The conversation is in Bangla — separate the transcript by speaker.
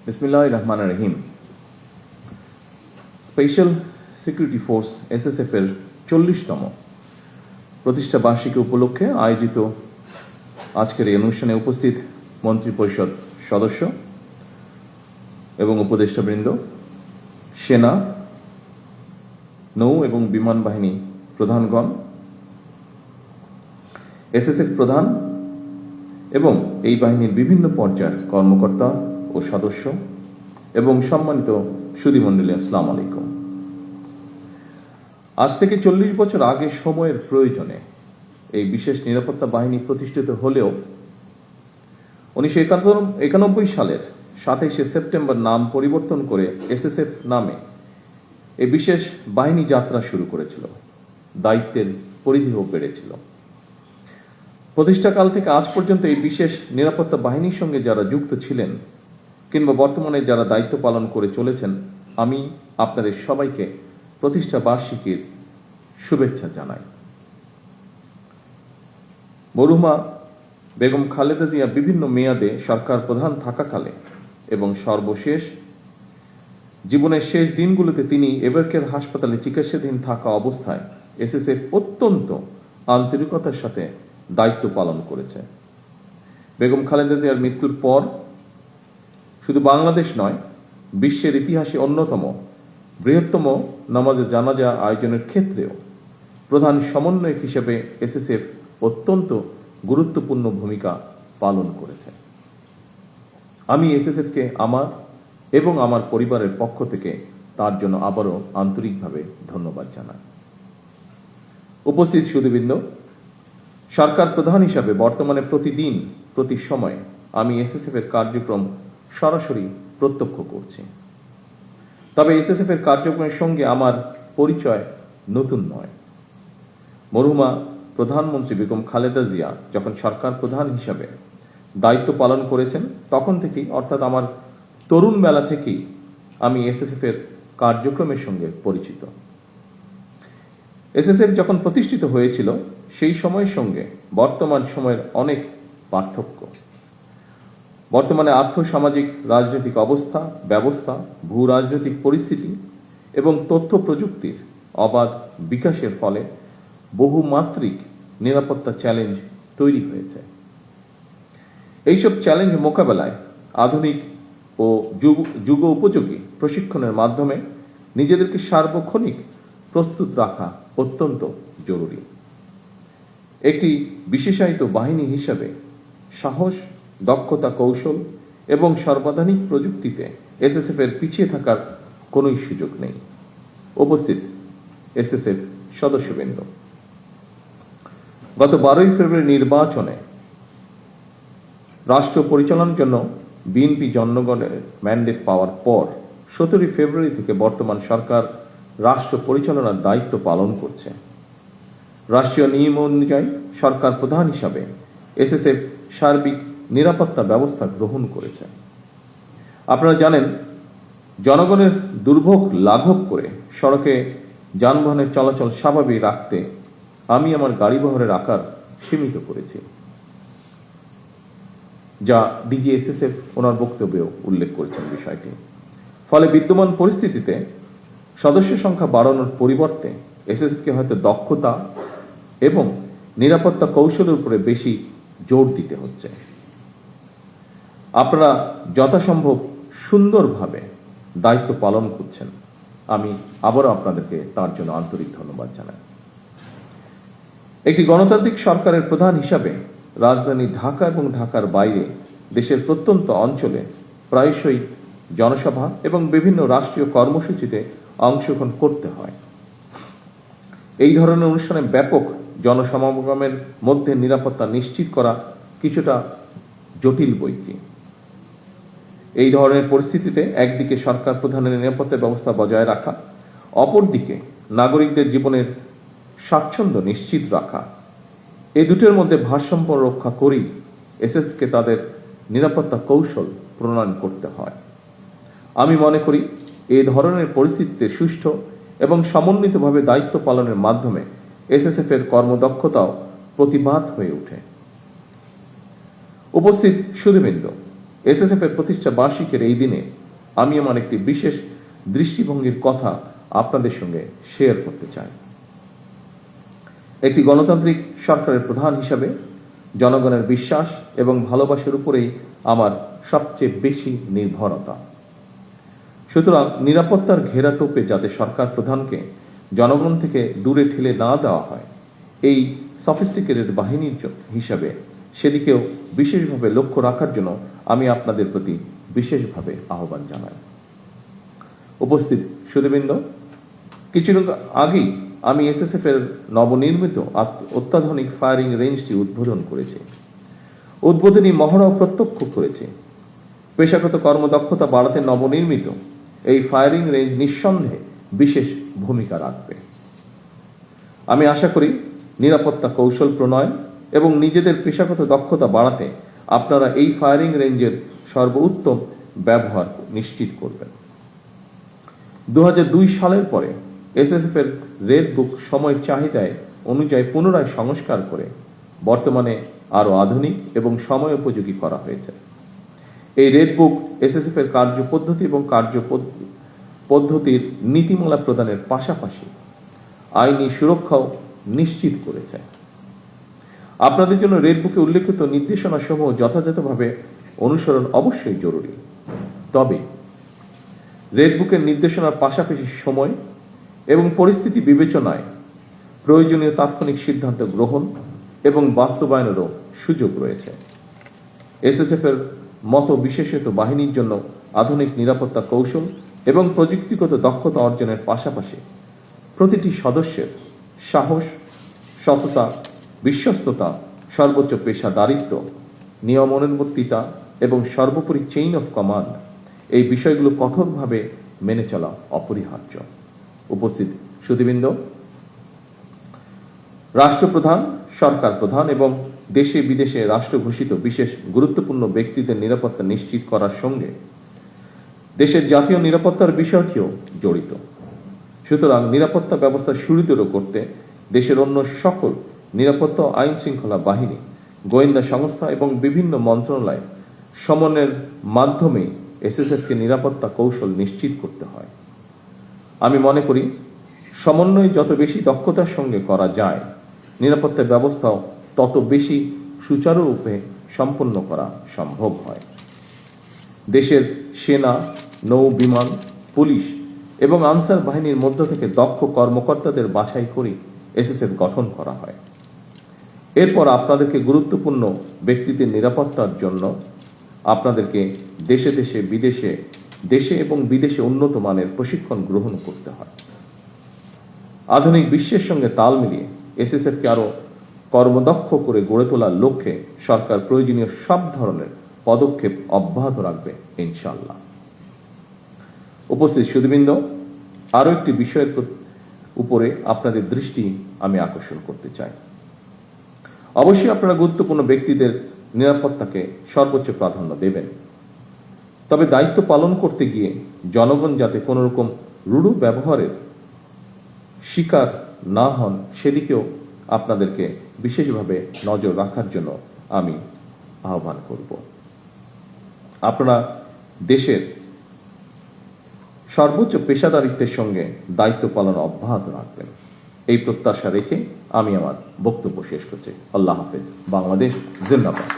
Speaker 1: বিসমিল্লাহির রহমানির রহিম। স্পেশাল সিকিউরিটি ফোর্স এসএসএফ এর 40তম প্রতিষ্ঠা বার্ষিকী উপলক্ষে আয়োজিত আজকের এই অনুষ্ঠানে উপস্থিত মন্ত্রিপরিষদ সদস্য এবং উপদেষ্টাবৃন্দ, সেনা, নৌ এবং বিমান বাহিনী প্রধানগণ, এসএসএফ প্রধান এবং এই বাহিনীর বিভিন্ন পর্যায়ের কর্মকর্তা ও সদস্য এবং সম্মানিত সুধীমণ্ডলী, আসসালামু আলাইকুম। আজ থেকে 40 বছর আগে সময়ের প্রয়োজনে এই বিশেষ নিরাপত্তা বাহিনী প্রতিষ্ঠিত হলেও 1991 সালের 27শে সেপ্টেম্বর নাম পরিবর্তন করে এসএসএফ নামে এই বিশেষ বাহিনী যাত্রা শুরু করেছিল। দায়িত্বের পরিধিও বেড়েছিল। প্রতিষ্ঠাকাল থেকে আজ পর্যন্ত এই বিশেষ নিরাপত্তা বাহিনীর সঙ্গে যারা যুক্ত ছিলেন কিংবা বর্তমানে যারা দায়িত্ব পালন করে চলেছেন, আমি আপনাদের সবাইকে প্রতিষ্ঠা বার্ষিকীর শুভেচ্ছা জানাই। মরহুমা বেগম খালেদা জিয়া বিভিন্ন মেয়াদে সরকার প্রধান থাকাকালে এবং সর্বশেষ জীবনের শেষ দিনগুলোতে তিনি এভারকেয়ার হাসপাতালে চিকিৎসাধীন থাকা অবস্থায় এসএসএফ অত্যন্ত আন্তরিকতার সাথে দায়িত্ব পালন করেছে। বেগম খালেদা জিয়ার মৃত্যুর পর শুধু বাংলাদেশ নয়, বিশ্বের ইতিহাসে অন্যতম বৃহত্তম নামাজে জানাজা আয়োজনের ক্ষেত্রেও প্রধান সমন্বয়ক হিসেবে এসএসএফ অত্যন্ত গুরুত্বপূর্ণ ভূমিকা পালন করেছে। আমি এসএসএফকে আমার এবং আমার পরিবারের পক্ষ থেকে তার জন্য আবারও আন্তরিকভাবে ধন্যবাদ জানাই। উপস্থিত সুধীবৃন্দ, সরকার প্রধান হিসাবে বর্তমানে প্রতিদিন প্রতি সময় আমি এসএসএফ এর কার্যক্রম সরাসরি প্রত্যক্ষ করছি। তবে এসএসএফ এর কার্যক্রমের সঙ্গে আমার পরিচয় নতুন নয়। মরহুমা প্রধানমন্ত্রী বেগম খালেদা জিয়া যখন সরকার প্রধান হিসাবে দায়িত্ব পালন করেছেন তখন থেকেই, অর্থাৎ আমার তরুণ বেলা থেকেই আমি এসএসএফ এর কার্যক্রমের সঙ্গে পরিচিত। এসএসএফ যখন প্রতিষ্ঠিত হয়েছিল সেই সময়ের সঙ্গে বর্তমান সময়ের অনেক পার্থক্য। বর্তমানে আর্থসামাজিক রাজনৈতিক অবস্থা ব্যবস্থা, ভূ রাজনৈতিক পরিস্থিতি এবং তথ্য প্রযুক্তির অবাধ বিকাশের ফলে বহুমাত্রিক নিরাপত্তা চ্যালেঞ্জ তৈরি হয়েছে। এইসব চ্যালেঞ্জ মোকাবেলায় আধুনিক ও যুগ উপযোগী প্রশিক্ষণের মাধ্যমে নিজেদেরকে সার্বক্ষণিক প্রস্তুত রাখা অত্যন্ত জরুরি। একটি বিশেষায়িত বাহিনী হিসাবে সাহস, দক্ষতা, কৌশল এবং সর্বাধুনিক প্রযুক্তিতে এসএসএফ এর পিছিয়ে থাকার কোন সুযোগ নেই। উপস্থিত এসএসএফ সদস্যবৃন্দ, গত 12ই ফেব্রুয়ারি নির্বাচনে রাষ্ট্র পরিচালনার জন্য বিএনপি জনগণের ম্যান্ডেট পাওয়ার পর 17ই ফেব্রুয়ারি থেকে বর্তমান সরকার রাষ্ট্র পরিচালনার দায়িত্ব পালন করছে। রাষ্ট্রীয় নিয়ম অনুযায়ী সরকার প্রধান হিসাবে এসএসএফ সার্বিক নিরাপত্তা ব্যবস্থা গ্রহণ করেছে। আপনারা জানেন, জনগণের দুর্ভোগ লাঘব করে সড়কে যানবাহনের চলাচল স্বাভাবিক রাখতে আমি আমার গাড়িবহরের আকার সীমিত করেছি, যা ডিজি এসএসএফ ওনার বক্তব্যেও উল্লেখ করেছেন বিষয়টি। ফলে বিদ্যমান পরিস্থিতিতে সদস্য সংখ্যা বাড়ানোর পরিবর্তে এসএসএফকে হয়তো দক্ষতা এবং নিরাপত্তা কৌশলের উপরে বেশি জোর দিতে হচ্ছে। আপনারা যথাসম্ভব সুন্দরভাবে দায়িত্ব পালন করছেন। আমি আবারও আপনাদেরকে তার জন্য আন্তরিক ধন্যবাদ জানাই। একটি গণতান্ত্রিক সরকারের প্রধান হিসাবে রাজধানী ঢাকা এবং ঢাকার বাইরে দেশের প্রত্যন্ত অঞ্চলে প্রায়শই জনসভা এবং বিভিন্ন রাষ্ট্রীয় কর্মসূচিতে অংশগ্রহণ করতে হয়। এই ধরনের অনুষ্ঠানে ব্যাপক জনসমাগমের মধ্যে নিরাপত্তা নিশ্চিত করা কিছুটা জটিল বৈকি। এই ধরনের পরিস্থিতিতে একদিকে সরকার প্রধানের নিরাপত্তা ব্যবস্থা বজায় রাখা, অপরদিকে নাগরিকদের জীবনের স্বাচ্ছন্দ্য নিশ্চিত রাখা, এই দুটোর মধ্যে ভারসাম্য রক্ষা করেই এসএসএফকে তাদের নিরাপত্তা কৌশল প্রণয়ন করতে হয়। আমি মনে করি এই ধরনের পরিস্থিতিতে সুষ্ঠু এবং সমন্বিতভাবে দায়িত্ব পালনের মাধ্যমে এসএসএফ এর কর্মদক্ষতাও প্রতিবাদ হয়ে ওঠে। উপস্থিত সুধীবৃন্দ, এসএসএফ এর প্রতিষ্ঠা বার্ষিকের এই দিনে আমি আমার একটি বিশেষ দৃষ্টিভঙ্গির কথা আপনাদের সঙ্গে শেয়ার করতে চাই। একটি গণতান্ত্রিক সরকারের প্রধান হিসাবে জনগণের বিশ্বাস এবং ভালোবাসার উপরেই আমার সবচেয়ে বেশি নির্ভরতা। সুতরাং নিরাপত্তার ঘেরাটোপে যাতে সরকার প্রধানকে জনগণ থেকে দূরে ঠেলে না দেওয়া হয়, এই সফিস্টিকেটেড বাহিনীর হিসাবে সেদিকেও বিশেষভাবে লক্ষ্য রাখার জন্য আমি আপনাদের প্রতি বিশেষভাবে আহ্বান জানাই। উপস্থিত সুধীবৃন্দ, কিছুদিন আগেই আমি এসএসএফ এর নবনির্মিত অত্যাধুনিক ফায়ারিং রেঞ্জটি উদ্বোধন করেছি। উদ্বোধনী মহড়াও প্রত্যক্ষ করেছি। পেশাগত কর্মদক্ষতা বাড়াতে নবনির্মিত এই ফায়ারিং রেঞ্জ নিঃসন্দেহে বিশেষ ভূমিকা রাখবে। আমি আশা করি নিরাপত্তা কৌশল প্রণয়ন এবং নিজেদের পেশাগত দক্ষতা বাড়াতে আপনারা এই ফায়ারিং রেঞ্জের সর্বোত্তম ব্যবহার নিশ্চিত করবেন। 2002 সালের পরে এসএসএফ এর রেড বুক সময়ের চাহিদায় অনুযায়ী পুনরায় সংস্কার করে বর্তমানে আরো আধুনিক এবং সময় উপযোগী করা হয়েছে। এই রেড বুক এসএসএফ এর কার্যপদ্ধতি এবং কার্যপদ্ধতির নীতিমালা প্রদানের পাশাপাশি আইনি সুরক্ষাও নিশ্চিত করেছে। আপনাদের জন্য রেড বুকে উল্লেখিত নির্দেশনা সমূহ যথাযথভাবে অনুসরণ অবশ্যই জরুরি। তবে রেড বুকের নির্দেশনার পাশাপাশি সময় এবং পরিস্থিতি বিবেচনায় প্রয়োজনীয় তাৎক্ষণিক সিদ্ধান্ত গ্রহণ এবং বাস্তবায়নেরও সুযোগ রয়েছে। এসএসএফ এর মতো বিশেষিত বাহিনীর জন্য আধুনিক নিরাপত্তা কৌশল এবং প্রযুক্তিগত দক্ষতা অর্জনের পাশাপাশি প্রতিটি সদস্যের সাহস, সততা, বিশ্বস্ততা, সর্বোচ্চ পেশাদারিত্ব, নিয়মানুবর্তিতা এবং সর্বোপরি চেইন অফ কমান্ড, এই বিষয়গুলো কঠোরভাবে মেনে চলা অপরিহার্য। উপস্থিত সুধীবৃন্দ, রাষ্ট্রপ্রধান, সরকার প্রধান এবং দেশে বিদেশে রাষ্ট্র ঘোষিত বিশেষ গুরুত্বপূর্ণ ব্যক্তিদের নিরাপত্তা নিশ্চিত করার সঙ্গে দেশের জাতীয় নিরাপত্তার বিষয়টিও জড়িত। সুতরাং নিরাপত্তা ব্যবস্থা সুদৃঢ় করতে দেশের অন্য সকল নিরাপত্তা আইন শৃঙ্খলা বাহিনী, গোয়েন্দা সংস্থা এবং বিভিন্ন মন্ত্রণালয় সমন্বয়ের মাধ্যমে এসএসএফকে নিরাপত্তা কৌশল নিশ্চিত করতে হয়। আমি মনে করি সমন্বয় যত বেশি দক্ষতার সঙ্গে করা যায়, নিরাপত্তা ব্যবস্থাও তত বেশি সুচারুরূপে সম্পন্ন করা সম্ভব হয়। দেশের সেনা, নৌ বিমান, পুলিশ এবং আনসার বাহিনীর মধ্য থেকে দক্ষ কর্মকর্তাদের বাছাই করে এসএসএফ গঠন করা হয়। এরপর আপনাদেরকে গুরুত্বপূর্ণ ব্যক্তিদের নিরাপত্তার জন্য আপনাদেরকে দেশে এবং বিদেশে উন্নত মানের প্রশিক্ষণ গ্রহণ করতে হয়। আধুনিক বিশ্বের সঙ্গে তাল মিলিয়ে এসএসএফকে আরো কর্মদক্ষ করে গড়ে তোলার লক্ষ্যে সরকার প্রয়োজনীয় সব ধরনের পদক্ষেপ অব্যাহত রাখবে ইনশাআল্লাহ। উপস্থিত সুধীবৃন্দ, আরো একটি বিষয়ের উপরে আপনাদের দৃষ্টি আমি আকর্ষণ করতে চাই। অবশ্যই আপনারা গুরুত্বপূর্ণ ব্যক্তিদের নিরাপত্তাকে সর্বোচ্চ প্রাধান্য দেবেন। তবে দায়িত্ব পালন করতে গিয়ে জনগণ যাতে কোন রকম রূঢ় ব্যবহারের শিকার না হন, সেদিকেও আপনাদেরকে বিশেষভাবে নজর রাখার জন্য আমি আহ্বান করব। আপনারা দেশের সর্বোচ্চ পেশাদারিত্বের সঙ্গে দায়িত্ব পালন অব্যাহত রাখবেন, এই প্রত্যাশা রেখে আমি আমার বক্তব্য শেষ করছি। আল্লাহ হাফেজ। বাংলাদেশ জিন্দাবাদ।